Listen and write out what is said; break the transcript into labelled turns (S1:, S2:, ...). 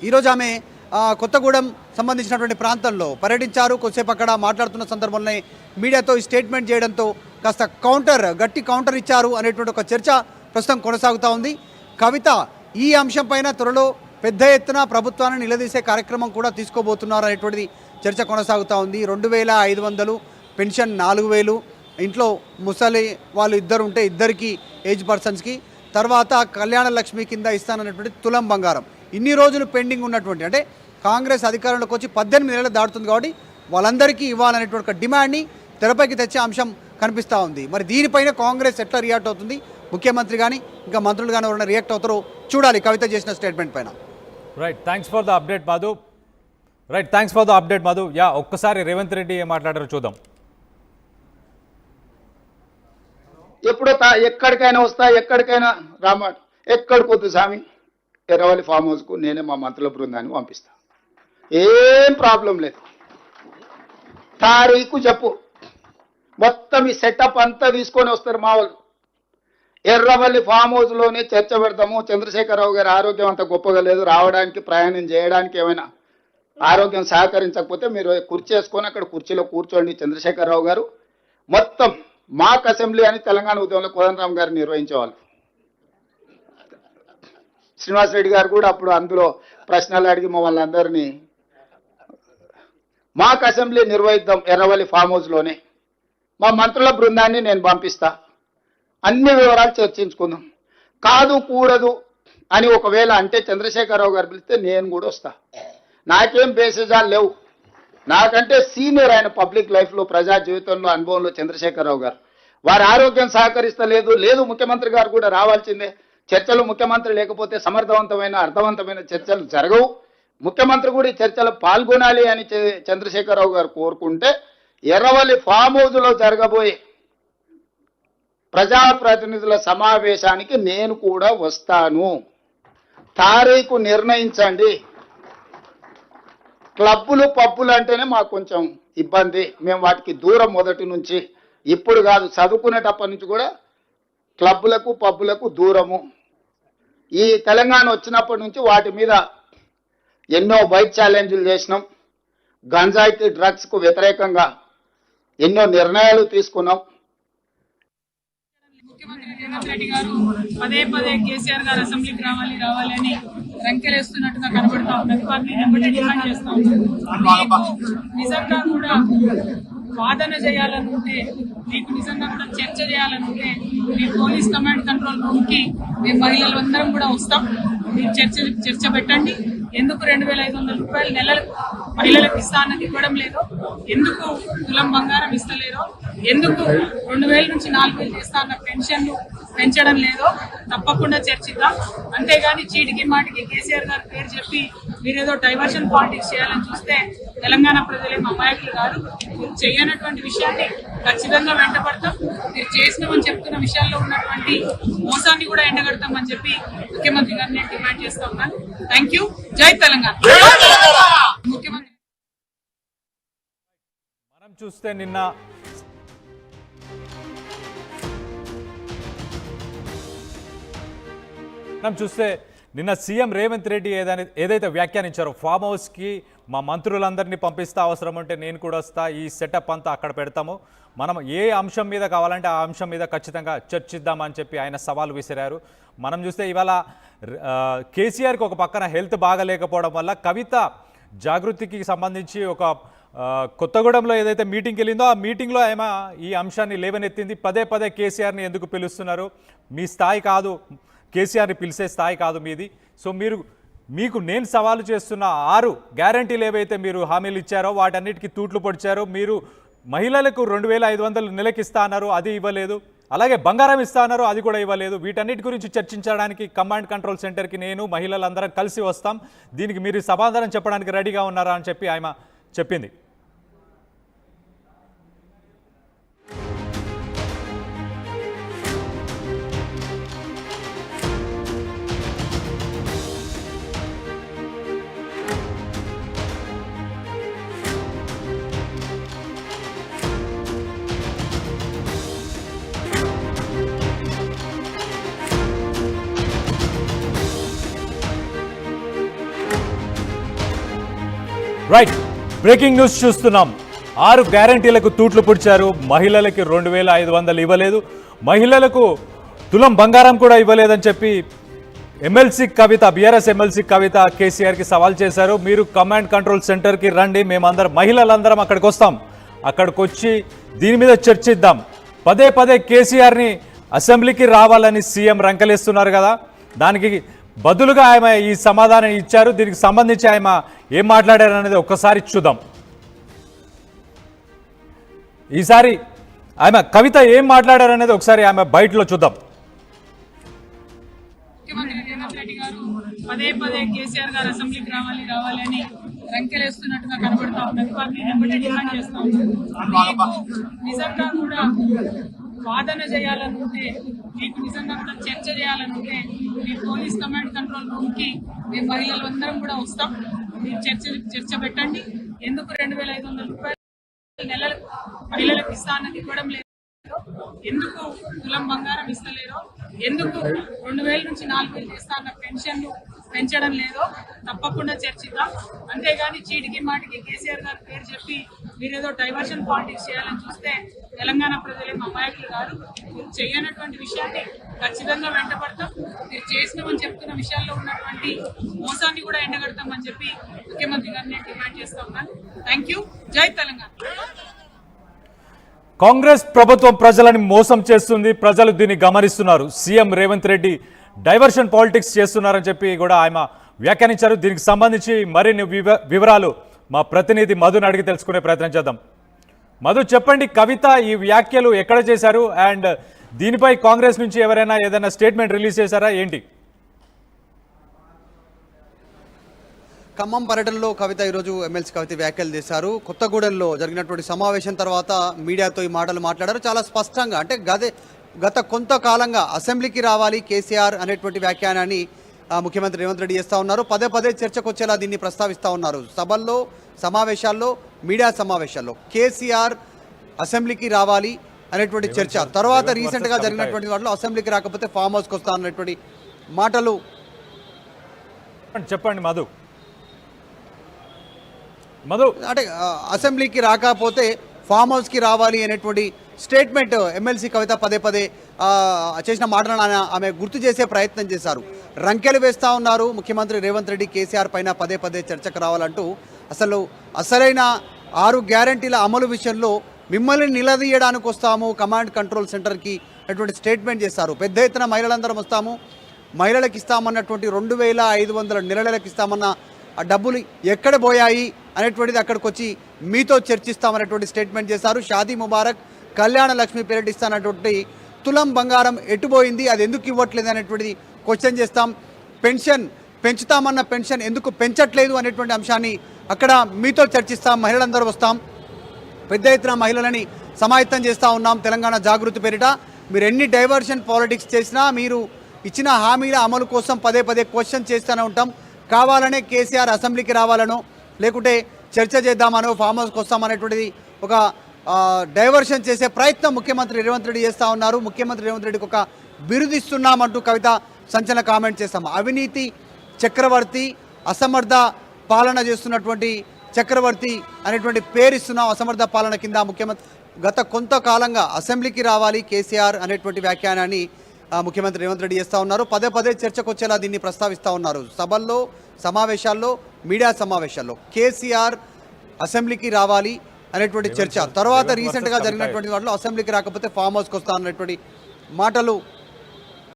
S1: ఈరోజు ఆమె కొత్తగూడెం సంబంధించినటువంటి ప్రాంతంలో పర్యటించారు. కొద్దిసేపు అక్కడ మాట్లాడుతున్న సందర్భంలోనే మీడియాతో ఈ స్టేట్మెంట్ చేయడంతో కాస్త గట్టి కౌంటర్ ఇచ్చారు అనేటువంటి ఒక చర్చ ప్రస్తుతం కొనసాగుతూ ఉంది. కవిత ఈ అంశంపైన త్వరలో పెద్ద ఎత్తున ప్రభుత్వాన్ని నిలదీసే కార్యక్రమం కూడా తీసుకోబోతున్నారు అనేటువంటిది చర్చ కొనసాగుతూ ఉంది. 2500 పెన్షన్ 4000, ఇంట్లో ముసలి వాళ్ళు ఇద్దరు ఉంటే ఇద్దరికి ఏజ్ పర్సన్స్కి, తర్వాత కళ్యాణ లక్ష్మి కింద ఇస్తానన్నటువంటి తులం బంగారం. ఇన్ని రోజులు పెండింగ్ ఉన్నటువంటి, అంటే కాంగ్రెస్ అధికారంలోకి వచ్చి 18 నెలలు దాటుతుంది కాబట్టి వాళ్ళందరికీ ఇవ్వాలనేటువంటి ఒక డిమాండ్ని తెరపైకి తెచ్చే అంశం కనిపిస్తూ ఉంది. మరి దీనిపైన కాంగ్రెస్ ఎట్లా రియాక్ట్ అవుతుంది, ముఖ్యమంత్రి కానీ ఇంకా మంత్రులు కానీ ఎవరైనా రియాక్ట్ అవుతారో చూడాలి కవిత చేసిన స్టేట్మెంట్ పైన.
S2: Right, thanks for the update Madhu. Yeah, ఒక్కసారి రేవంత్ రెడ్డి ఏం మాట్లాడారో చూద్దాం.
S3: ఎప్పుడో ఎక్కడికైనా వస్తా, ఎక్కడికైనా రామాట, ఎక్కడికొద్దు స్వామి, ఎర్రవల్లి ఫామ్ హౌస్కు నేనే మా మంత్రుల బృందాన్ని పంపిస్తా, ఏం ప్రాబ్లం లేదు. తారీఖు చెప్పు, మొత్తం ఈ సెటప్ అంతా తీసుకొని వస్తారు మా వాళ్ళు. ఎర్రవల్లి ఫామ్ హౌస్లోనే చర్చ పెడతాము. చంద్రశేఖరరావు గారి ఆరోగ్యం అంత గొప్పగా లేదు, రావడానికి ప్రయాణం చేయడానికి ఏమైనా ఆరోగ్యం సహకరించకపోతే మీరు కుర్చీ వేసుకొని అక్కడ కుర్చీలో కూర్చోండి. చంద్రశేఖరరావు గారు మొత్తం మాక్ అసెంబ్లీ అని తెలంగాణ ఉద్యమంలో కోదండరామ్ గారు నిర్వహించేవాళ్ళు. శ్రీనివాసరెడ్డి గారు కూడా అప్పుడు అందులో ప్రశ్నలు అడిగి మమ్మల్ని అందరినీ మాక్ అసెంబ్లీ నిర్వహిద్దాం ఎర్రవల్లి ఫామ్ హౌస్లోనే, మా మంత్రుల బృందాన్ని నేను పంపిస్తా, అన్ని వివరాలు చర్చించుకుందాం. కాదు కూడదు అని ఒకవేళ అంటే చంద్రశేఖరరావు గారు పిలిస్తే నేను కూడా వస్తా. నాకేం బేసిజాలు లేవు, నాకంటే సీనియర్ ఆయన పబ్లిక్ లైఫ్లో, ప్రజా జీవితంలో, అనుభవంలో చంద్రశేఖరరావు గారు. వారి ఆరోగ్యం సహకరిస్తలేదు, ముఖ్యమంత్రి గారు కూడా రావాల్సిందే. చర్చలు ముఖ్యమంత్రి లేకపోతే సమర్థవంతమైన అర్థవంతమైన చర్చలు జరగవు. ముఖ్యమంత్రి కూడా ఈ చర్చలో పాల్గొనాలి అని చంద్రశేఖరరావు గారు కోరుకుంటే ఎర్రవల్లి ఫామ్ హౌస్లో జరగబోయే ప్రజాప్రతినిధుల సమావేశానికి నేను కూడా వస్తాను. తారీఖు నిర్ణయించండి. క్లబ్బులు పబ్బులు అంటేనే మాకు కొంచెం ఇబ్బంది, మేము వాటికి దూరం మొదటి నుంచి, ఇప్పుడు కాదు చదువుకునేటప్పటి నుంచి కూడా క్లబ్బులకు పబ్బులకు దూరము. ఈ తెలంగాణ వచ్చినప్పటి నుంచి వాటి మీద ఎన్నో బైక్ ఛాలెంజ్లు చేసినాం, గంజాయికి డ్రగ్స్కు వ్యతిరేకంగా ఎన్నో నిర్ణయాలు తీసుకున్నాం.
S4: ముఖ్యమంత్రి రేవంత్ రెడ్డి గారు పదే కేసీఆర్ గారు అసెంబ్లీకి రావాలి అని రంకెలేస్తున్నట్టుగా కనబడతా ఉన్నది. వారిని వెంబడి డిమాండ్ చేస్తా ఉన్నాం. నిజంగా కూడా వాదన చేయాలనుకుంటే, మీకు నిజంగా కూడా చర్చ చేయాలనుకుంటే మీ పోలీస్ కమాండ్ కంట్రోల్ రూమ్కి మేము మహిళలందరం కూడా వస్తాం. మీరు చర్చ పెట్టండి. ఎందుకు 2500 రూపాయలు నెలలకు మహిళలకు ఇస్తా అన్నది ఇవ్వడం లేదు, ఎందుకు తులం బంగారం ఇస్తలేరో, ఎందుకు 2000 నుంచి 4000 చేస్తా అన్న పెన్షన్లు పెంచడం లేదో తప్పకుండా చర్చిద్దాం. అంతేగాని చీటికి మాటికి కేసీఆర్ గారి పేరు చెప్పి మీరేదో డైవర్షన్ పాలిటిక్స్ చేయాలని చూస్తే తెలంగాణ ప్రజలేం అమాయకులు కాదు. మీరు చేయనటువంటి విషయాన్ని ఖచ్చితంగా వెంటబడతాం. మీరు చేసినామని చెప్తున్న విషయాల్లో ఉన్నటువంటి మోసాన్ని కూడా ఎండగడతామని చెప్పి ముఖ్యమంత్రి గారిని నేను డిమాండ్ చేస్తా ఉన్నాను. Thank you. జై తెలంగాణ. ముఖ్యమంత్రి
S2: మనం చూస్తే నిన్న సీఎం రేవంత్ రెడ్డి ఏదైతే వ్యాఖ్యానించారో, ఫామ్ హౌస్కి మా మంత్రులందరినీ పంపిస్తా, అవసరం అంటే నేను కూడా వస్తా, ఈ సెటప్ అంతా అక్కడ పెడతాము, మనం ఏ అంశం మీద కావాలంటే ఆ అంశం మీద ఖచ్చితంగా చర్చిద్దామని చెప్పి ఆయన సవాలు విసిరారు. మనం చూస్తే ఇవాళ కేసీఆర్కి ఒక పక్కన హెల్త్ బాగలేకపోవడం వల్ల కవిత జాగృతికి సంబంధించి ఒక కొత్తగూడెంలో ఏదైతే మీటింగ్కి వెళ్ళిందో ఆ మీటింగ్లో ఆమె ఈ అంశాన్ని లేవనెత్తింది. పదే కేసీఆర్ని ఎందుకు పిలుస్తున్నారు, మీ స్థాయి కాదు, కేసీఆర్ని పిలిచే స్థాయి కాదు మీది. సో మీకు నేను సవాలు చేస్తున్న 6 గ్యారంటీలు ఏవైతే మీరు హామీలు ఇచ్చారో వాటన్నిటికీ తూట్లు పొడిచారు. మీరు మహిళలకు 2500 నెలకిస్తా అన్నారు, అది ఇవ్వలేదు. అలాగే బంగారం ఇస్తా అన్నారు, అది కూడా ఇవ్వలేదు. వీటన్నిటి గురించి చర్చించడానికి కమాండ్ కంట్రోల్ సెంటర్కి నేను మహిళలందరం కలిసి వస్తాం, దీనికి మీరు సమాధానం చెప్పడానికి రెడీగా ఉన్నారా అని చెప్పి ఆమె చెప్పింది. రైట్, బ్రేకింగ్ న్యూస్ చూస్తున్నాం. 6 గ్యారంటీలకు తూట్లు పుడిచారు. మహిళలకి 2,500 ఇవ్వలేదు, మహిళలకు తులం బంగారం కూడా ఇవ్వలేదని చెప్పి ఎమ్మెల్సీ కవిత, బీఆర్ఎస్ ఎమ్మెల్సీ కవిత కేసీఆర్కి సవాల్ చేశారు. మీరు కమాండ్ కంట్రోల్ సెంటర్కి రండి, మేమందరం మహిళలందరం అక్కడికి వస్తాం, అక్కడికి వచ్చి దీని మీద చర్చిద్దాం. పదే పదే కేసీఆర్ని అసెంబ్లీకి రావాలని సీఎం రంకలేస్తున్నారు కదా, దానికి బదులుగా ఆమె ఈ సమాధానం ఇచ్చారు. దీనికి సంబంధించి ఆమె ఏం మాట్లాడారు అనేది ఒక్కసారి చూద్దాం. ఈసారి ఆమె కవిత ఏం మాట్లాడారు అనేది ఒకసారి ఆమె బయటలో చూద్దాం.
S4: ముఖ్యమంత్రి రేవంత్ రెడ్డి గారు పదే పదే కేసీఆర్ గారు అసెంబ్లీకి రావాలి అని రంకెలేస్తున్నట్టుగా కనబడతా ఉన్నది. వారిని వెంబడే డిమాండ్ చేస్తా ఉన్నారు. మీకు నిజంగా కూడా వాదన చేయాలనుకుంటే, మీకు నిజంగా కూడా చర్చ చేయాలనుకుంటే, మీ పోలీస్ కమాండ్ కంట్రోల్ రూమ్ కి మేము మహిళలు అందరం కూడా వస్తాం. మీరు చర్చ పెట్టండి. ఎందుకు 2,500 రూపాయలు నెలలు మహిళలకు ఇస్తానని ఇవ్వడం లేదు, ఎందుకు తులం బంగారం ఇస్తలేదో, ఎందుకు 2,000 నుంచి 4,000 చేస్తా అన్న పెన్షన్ పెంచడం లేదో తప్పకుండా చర్చిద్దాం. అంతేగాని చీటికి మాటికి కేసీఆర్ గారి పేరు చెప్పి మీరేదో డైవర్షన్ పాలిటిక్స్ చేయాలని చూస్తే తెలంగాణ ప్రజలేం అమాయకులు కాదు. మీరు చేయనటువంటి విషయాన్ని ఖచ్చితంగా వెంటబడతాం. మీరు చేసినామని చెప్తున్న విషయాల్లో ఉన్నటువంటి మోసాన్ని కూడా ఎండగడతామని చెప్పి ముఖ్యమంత్రి గారిని డిమాండ్ చేస్తా ఉన్నాను. Thank you. జై తెలంగాణ.
S2: కాంగ్రెస్ ప్రభుత్వం ప్రజలని మోసం చేస్తుంది, ప్రజలు దీన్ని గమనిస్తున్నారు. CM Revanth Reddy diversion politics చేస్తున్నారని చెప్పి కూడా ఆయన వ్యాఖ్యానించారు. దీనికి సంబంధించి మరిన్ని వివరాలు మా ప్రతినిధి మధుని అడిగి తెలుసుకునే ప్రయత్నం చేద్దాం. మధు, చెప్పండి, కవిత ఈ వ్యాఖ్యలు ఎక్కడ చేశారు అండ్ దీనిపై కాంగ్రెస్ నుంచి ఎవరైనా ఏదైనా స్టేట్మెంట్ రిలీజ్ చేశారా ఏంటి?
S1: ఖమ్మం పర్యటనలో కవిత ఈరోజు ఎమ్మెల్సీ కవిత వ్యాఖ్యలు చేశారు. కొత్తగూడెంలో జరిగినటువంటి సమావేశం తర్వాత మీడియాతో ఈ మాటలు మాట్లాడారు. చాలా స్పష్టంగా, అంటే గత కొంతకాలంగా అసెంబ్లీకి రావాలి కేసీఆర్ అనేటువంటి వ్యాఖ్యానాన్ని ముఖ్యమంత్రి రేవంత్ రెడ్డి చేస్తూ ఉన్నారు. పదే పదే చర్చకు వచ్చేలా దీన్ని ప్రస్తావిస్తూ ఉన్నారు. సభల్లో, సమావేశాల్లో, మీడియా సమావేశాల్లో కేసీఆర్ అసెంబ్లీకి రావాలి అనేటువంటి చర్చ. తర్వాత రీసెంట్గా జరిగినటువంటి వాటిలో అసెంబ్లీకి రాకపోతే ఫామ్ హౌస్కి వస్తా అన్నటువంటి మాటలు.
S2: చెప్పండి మధు.
S1: అంటే అసెంబ్లీకి రాకపోతే ఫామ్ హౌస్కి రావాలి అనేటువంటి స్టేట్మెంట్ ఎమ్మెల్సీ కవిత పదే పదే చేసిన మాటలను ఆమె గుర్తు చేసే ప్రయత్నం చేశారు. రంకెలు వేస్తూ ఉన్నారు ముఖ్యమంత్రి రేవంత్ రెడ్డి కేసీఆర్ పైన పదే పదే చర్చకు రావాలంటూ. అసలైన 6 గ్యారంటీల అమలు విషయంలో మిమ్మల్ని నిలదీయడానికి వస్తాము కమాండ్ కంట్రోల్ సెంటర్కి అటువంటి స్టేట్మెంట్ చేశారు. పెద్ద ఎత్తున మహిళలందరం వస్తాము, మహిళలకు ఇస్తామన్నటువంటి 2,500 నెలలకు ఇస్తామన్న ఆ డబ్బులు ఎక్కడ పోయాయి అనేటువంటిది అక్కడికి వచ్చి మీతో చర్చిస్తామనేటువంటి స్టేట్మెంట్ చేశారు. షాదీ ముబారక్, కళ్యాణ లక్ష్మి పేరిట ఇస్తానటువంటి తులం బంగారం ఎటుపోయింది, అది ఎందుకు ఇవ్వట్లేదు అనేటువంటిది క్వశ్చన్ చేస్తాం. పెన్షన్ పెంచుతామన్న పెన్షన్ ఎందుకు పెంచట్లేదు అనేటువంటి అంశాన్ని అక్కడ మీతో చర్చిస్తాం, మహిళలందరూ వస్తాం, పెద్ద ఎత్తున మహిళలని సమాయత్తం చేస్తూ ఉన్నాం తెలంగాణ జాగృతి పేరిట. మీరు ఎన్ని డైవర్షన్ పాలిటిక్స్ చేసినా మీరు ఇచ్చిన హామీల అమలు కోసం పదే పదే క్వశ్చన్ చేస్తూనే ఉంటాం. కావాలనే కేసీఆర్ అసెంబ్లీకి రావాలనో లేకుంటే చర్చ చేద్దామనో ఫామ్ హౌస్కి వస్తామనేటువంటిది ఒక డైవర్షన్ చేసే ప్రయత్నం ముఖ్యమంత్రి రేవంత్ రెడ్డి చేస్తూ ఉన్నారు. ముఖ్యమంత్రి రేవంత్ రెడ్డికి ఒక బిరుదిస్తున్నామంటూ కవిత సంచలన కామెంట్ చేస్తాం. అవినీతి చక్రవర్తి, అసమర్థ పాలన చేస్తున్నటువంటి చక్రవర్తి అనేటువంటి పేరు ఇస్తున్నాం. అసమర్థ పాలన కింద ముఖ్యమంత్రి గత కొంతకాలంగా అసెంబ్లీకి రావాలి కేసీఆర్ అనేటువంటి వ్యాఖ్యానాన్ని ముఖ్యమంత్రి రేవంత్ రెడ్డి చేస్తూ ఉన్నారు. పదే పదే చర్చకు వచ్చేలా దీన్ని ప్రస్తావిస్తూ ఉన్నారు. సభల్లో, సమావేశాల్లో, మీడియా సమావేశాల్లో కేసీఆర్ అసెంబ్లీకి రావాలి అనేటువంటి చర్చ. తర్వాత రీసెంట్గా జరిగినటువంటి వాటిలో అసెంబ్లీకి రాకపోతే ఫామ్ హౌస్కి వస్తా అన్నటువంటి మాటలు